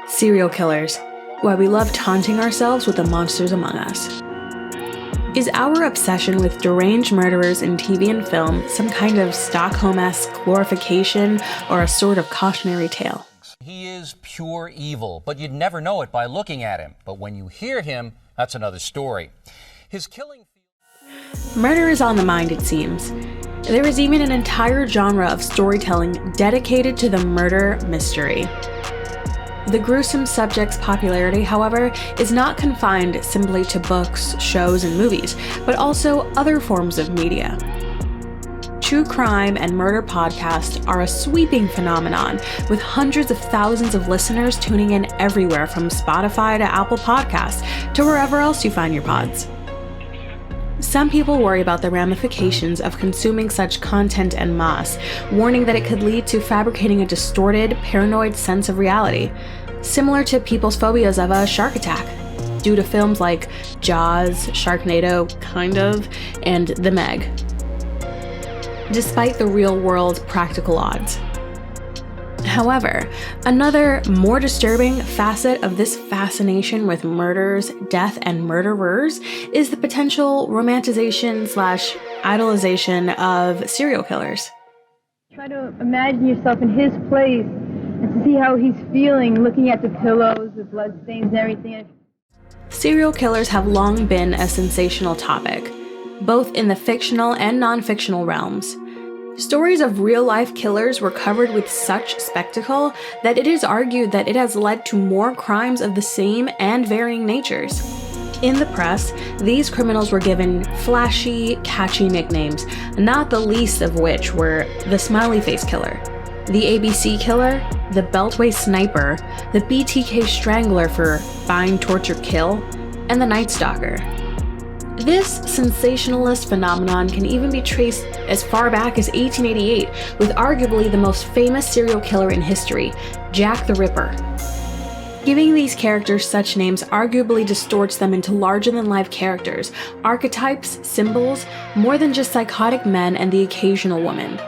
Serial killers. Why we love taunting ourselves with the monsters among us. Is our obsession with deranged murderers in TV and film some kind of Stockholm-esque glorification or a sort of cautionary tale? He is pure evil, but you'd never know it by looking at him. But when you hear him, that's another story. His killing... Murder is on the mind, it seems. There is even an entire genre of storytelling dedicated to the murder mystery. The gruesome subject's popularity, however, is not confined simply to books, shows, and movies, but also other forms of media. True crime and murder podcasts are a sweeping phenomenon, with hundreds of thousands of listeners tuning in everywhere from Spotify to Apple Podcasts to wherever else you find your pods. Some people worry about the ramifications of consuming such content en masse, warning that it could lead to fabricating a distorted, paranoid sense of reality, similar to people's phobias of a shark attack, due to films like Jaws, Sharknado, and The Meg. Despite the real-world practical odds. However, another more disturbing facet of this fascination with murders, death, and murderers is the potential romanticization/idolization of serial killers. Try to imagine yourself in his place and to see how he's feeling looking at the pillows, the bloodstains and everything. Serial killers have long been a sensational topic, both in the fictional and non-fictional realms. Stories of real-life killers were covered with such spectacle that it is argued that it has led to more crimes of the same and varying natures. In the press, these criminals were given flashy, catchy nicknames, not the least of which were the Smiley Face Killer, the ABC Killer, the Beltway Sniper, the B.T.K. Strangler for Bind, Torture, Kill, and the Night Stalker. This sensationalist phenomenon can even be traced as far back as 1888, with arguably the most famous serial killer in history, Jack the Ripper. Giving these characters such names arguably distorts them into larger-than-life characters, archetypes, symbols, more than just psychotic men and the occasional woman.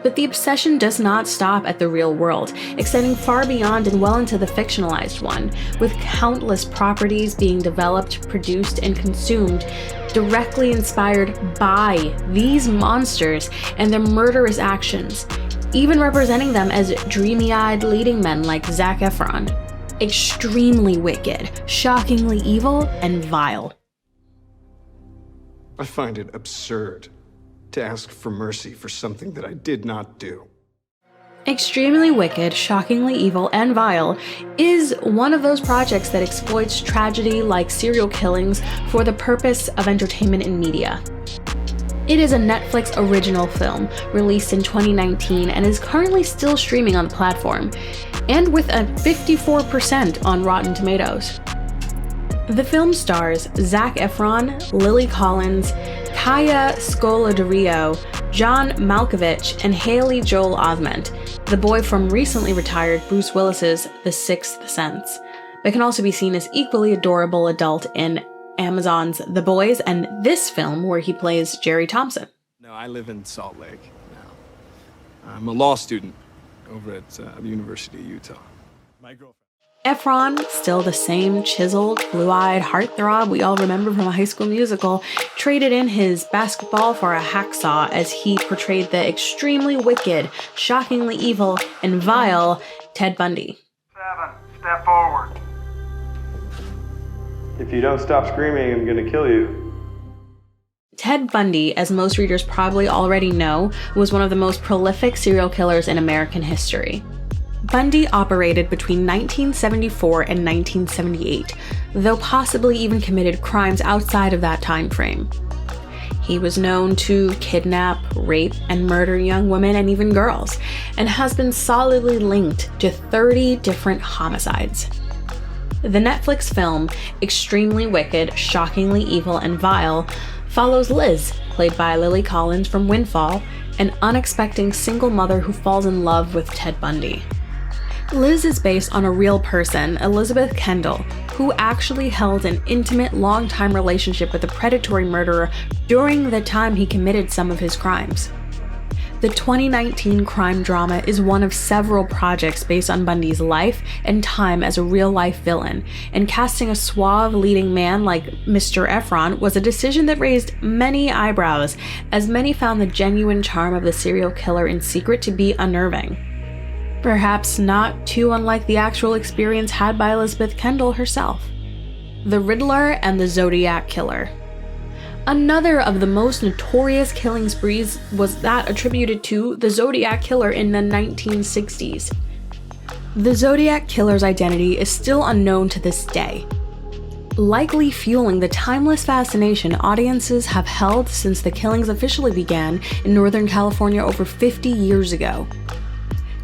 But the obsession does not stop at the real world, extending far beyond and well into the fictionalized one, with countless properties being developed, produced, and consumed directly inspired by these monsters and their murderous actions, even representing them as dreamy-eyed leading men like Zac Efron. Extremely wicked, shockingly evil, and vile. I find it absurd to ask for mercy for something that I did not do. Extremely Wicked, Shockingly Evil, and Vile is one of those projects that exploits tragedy like serial killings for the purpose of entertainment and media. It is a Netflix original film released in 2019 and is currently still streaming on the platform, and with a 54% on Rotten Tomatoes. The film stars Zac Efron, Lily Collins, Kaya Scodelario, John Malkovich, and Haley Joel Osment, the boy from recently retired Bruce Willis's The Sixth Sense, but can also be seen as equally adorable adult in Amazon's The Boys and this film where he plays Jerry Thompson. No, I live in Salt Lake now. I'm a law student over at the University of Utah. My girlfriend. Efron, still the same chiseled, blue-eyed heartthrob we all remember from a High School Musical, traded in his basketball for a hacksaw as he portrayed the extremely wicked, shockingly evil, and vile Ted Bundy. 7, step forward. If you don't stop screaming, I'm gonna kill you. Ted Bundy, as most readers probably already know, was one of the most prolific serial killers in American history. Bundy operated between 1974 and 1978, though possibly even committed crimes outside of that time frame. He was known to kidnap, rape, and murder young women and even girls, and has been solidly linked to 30 different homicides. The Netflix film, extremely wicked, shockingly evil, and vile, follows Liz, played by Lily Collins from Windfall, an unexpected single mother who falls in love with Ted Bundy. Liz is based on a real person, Elizabeth Kendall, who actually held an intimate, long-time relationship with a predatory murderer during the time he committed some of his crimes. The 2019 crime drama is one of several projects based on Bundy's life and time as a real-life villain, and casting a suave leading man like Mr. Efron was a decision that raised many eyebrows, as many found the genuine charm of the serial killer in secret to be unnerving. Perhaps not too unlike the actual experience had by Elizabeth Kendall herself. The Riddler and the Zodiac Killer. Another of the most notorious killing sprees was that attributed to the Zodiac Killer in the 1960s. The Zodiac Killer's identity is still unknown to this day, likely fueling the timeless fascination audiences have held since the killings officially began in Northern California over 50 years ago.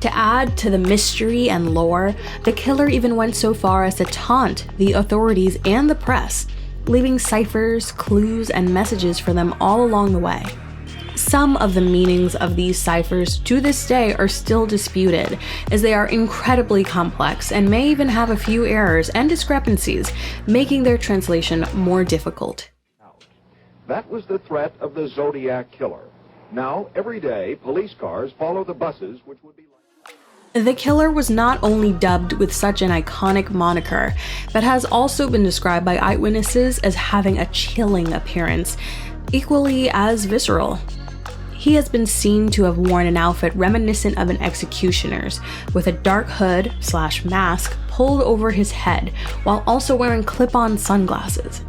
To add to the mystery and lore, the killer even went so far as to taunt the authorities and the press, leaving ciphers, clues, and messages for them all along the way. Some of the meanings of these ciphers to this day are still disputed, as they are incredibly complex and may even have a few errors and discrepancies, making their translation more difficult. That was the threat of the Zodiac Killer. Now, every day, police cars follow the buses, which would be The killer was not only dubbed with such an iconic moniker, but has also been described by eyewitnesses as having a chilling appearance, equally as visceral. He has been seen to have worn an outfit reminiscent of an executioner's, with a dark hood/mask pulled over his head, while also wearing clip-on sunglasses.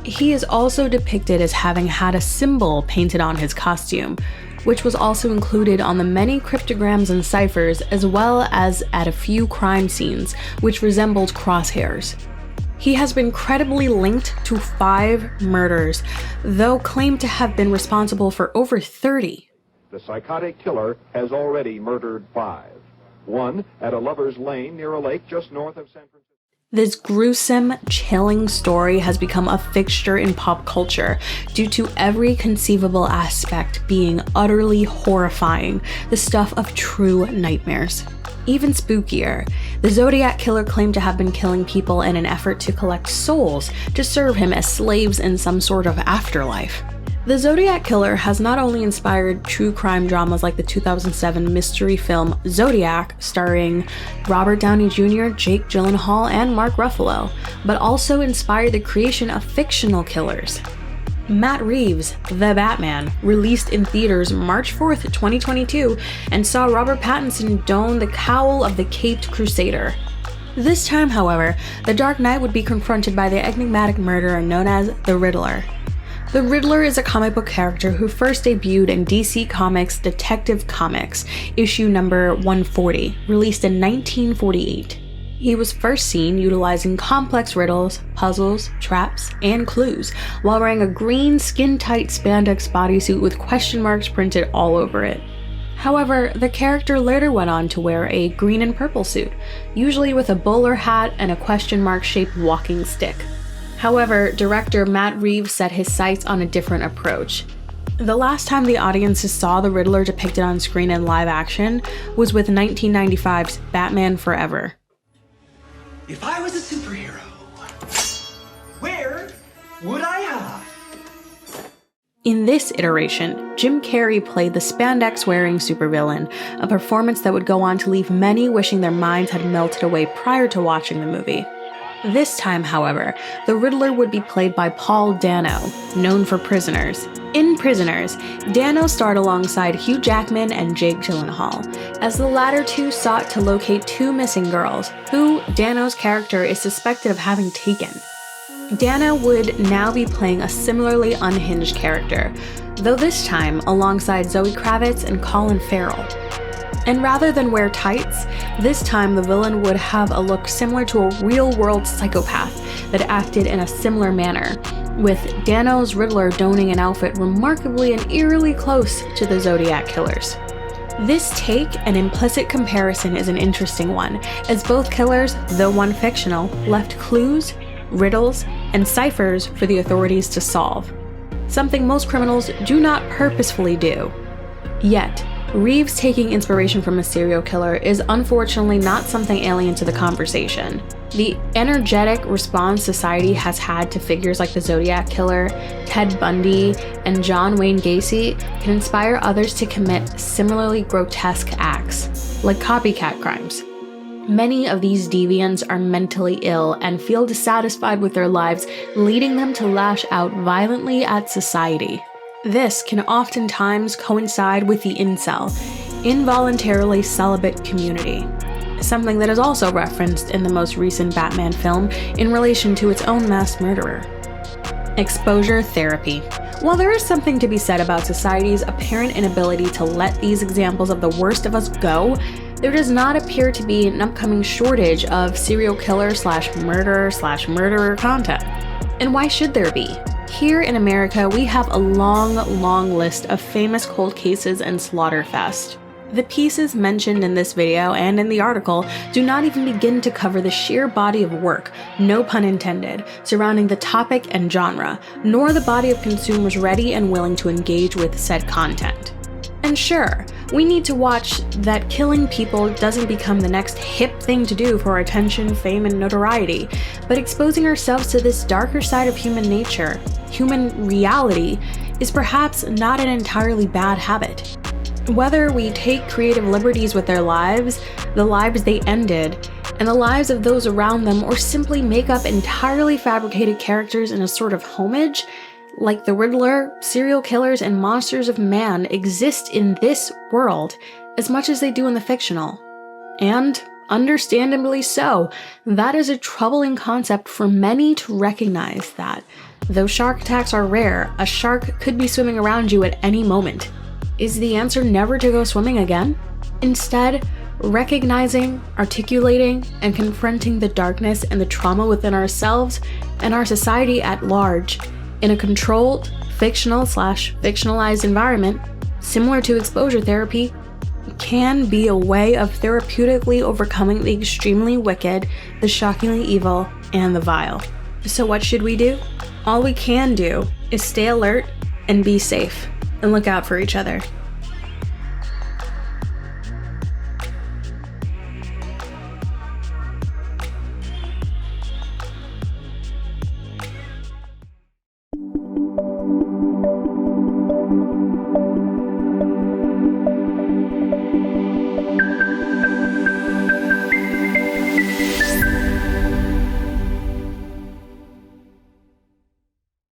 He is also depicted as having had a symbol painted on his costume, which was also included on the many cryptograms and ciphers, as well as at a few crime scenes, which resembled crosshairs. He has been credibly linked to 5 murders, though claimed to have been responsible for over 30. The psychotic killer has already murdered 5. One at a lover's lane near a lake just north of San Francisco. This gruesome, chilling story has become a fixture in pop culture due to every conceivable aspect being utterly horrifying, the stuff of true nightmares. Even spookier, the Zodiac Killer claimed to have been killing people in an effort to collect souls to serve him as slaves in some sort of afterlife. The Zodiac Killer has not only inspired true crime dramas like the 2007 mystery film Zodiac, starring Robert Downey Jr., Jake Gyllenhaal, and Mark Ruffalo, but also inspired the creation of fictional killers. Matt Reeves' The Batman, released in theaters March 4th, 2022, and saw Robert Pattinson don the cowl of the Caped Crusader. This time, however, the Dark Knight would be confronted by the enigmatic murderer known as the Riddler. The Riddler is a comic book character who first debuted in DC Comics' Detective Comics, issue number 140, released in 1948. He was first seen utilizing complex riddles, puzzles, traps, and clues, while wearing a green skin-tight spandex bodysuit with question marks printed all over it. However, the character later went on to wear a green and purple suit, usually with a bowler hat and a question mark-shaped walking stick. However, director Matt Reeves set his sights on a different approach. The last time the audiences saw the Riddler depicted on screen in live action was with 1995's Batman Forever. If I was a superhero, where would I hide? In this iteration, Jim Carrey played the spandex-wearing supervillain, a performance that would go on to leave many wishing their minds had melted away prior to watching the movie. This time, however, the Riddler would be played by Paul Dano, known for Prisoners. In Prisoners, Dano starred alongside Hugh Jackman and Jake Gyllenhaal, as the latter two sought to locate 2 missing girls, who Dano's character is suspected of having taken. Dano would now be playing a similarly unhinged character, though this time alongside Zoe Kravitz and Colin Farrell. And rather than wear tights, this time the villain would have a look similar to a real-world psychopath that acted in a similar manner, with Dano's Riddler donning an outfit remarkably and eerily close to the Zodiac Killer's. This take and implicit comparison is an interesting one, as both killers, though one fictional, left clues, riddles, and ciphers for the authorities to solve, something most criminals do not purposefully do. Yet, Reeves taking inspiration from a serial killer is unfortunately not something alien to the conversation. The energetic response society has had to figures like the Zodiac killer, Ted Bundy, and John Wayne Gacy can inspire others to commit similarly grotesque acts, like copycat crimes. Many of these deviants are mentally ill and feel dissatisfied with their lives, leading them to lash out violently at society. This can oftentimes coincide with the incel, involuntarily celibate community, something that is also referenced in the most recent Batman film in relation to its own mass murderer. Exposure therapy. While there is something to be said about society's apparent inability to let these examples of the worst of us go, there does not appear to be an upcoming shortage of serial killer/murderer/murderer content. And why should there be? Here in America, we have a long list of famous cold cases and slaughterfest. The pieces mentioned in this video and in the article do not even begin to cover the sheer body of work, no pun intended, surrounding the topic and genre, nor the body of consumers ready and willing to engage with said content. And sure, we need to watch that killing people doesn't become the next hip thing to do for attention, fame, and notoriety, but exposing ourselves to this darker side of human nature, human reality, is perhaps not an entirely bad habit. Whether we take creative liberties with their lives, the lives they ended, and the lives of those around them, or simply make up entirely fabricated characters in a sort of homage, like the Riddler, serial killers, and monsters of man exist in this world as much as they do in the fictional. And, understandably so, that is a troubling concept for many to recognize that, though shark attacks are rare, a shark could be swimming around you at any moment. Is the answer never to go swimming again? Instead, recognizing, articulating, and confronting the darkness and the trauma within ourselves and our society at large in a controlled, fictional/fictionalized environment, similar to exposure therapy, can be a way of therapeutically overcoming the extremely wicked, the shockingly evil, and the vile. So what should we do? All we can do is stay alert and be safe, and look out for each other.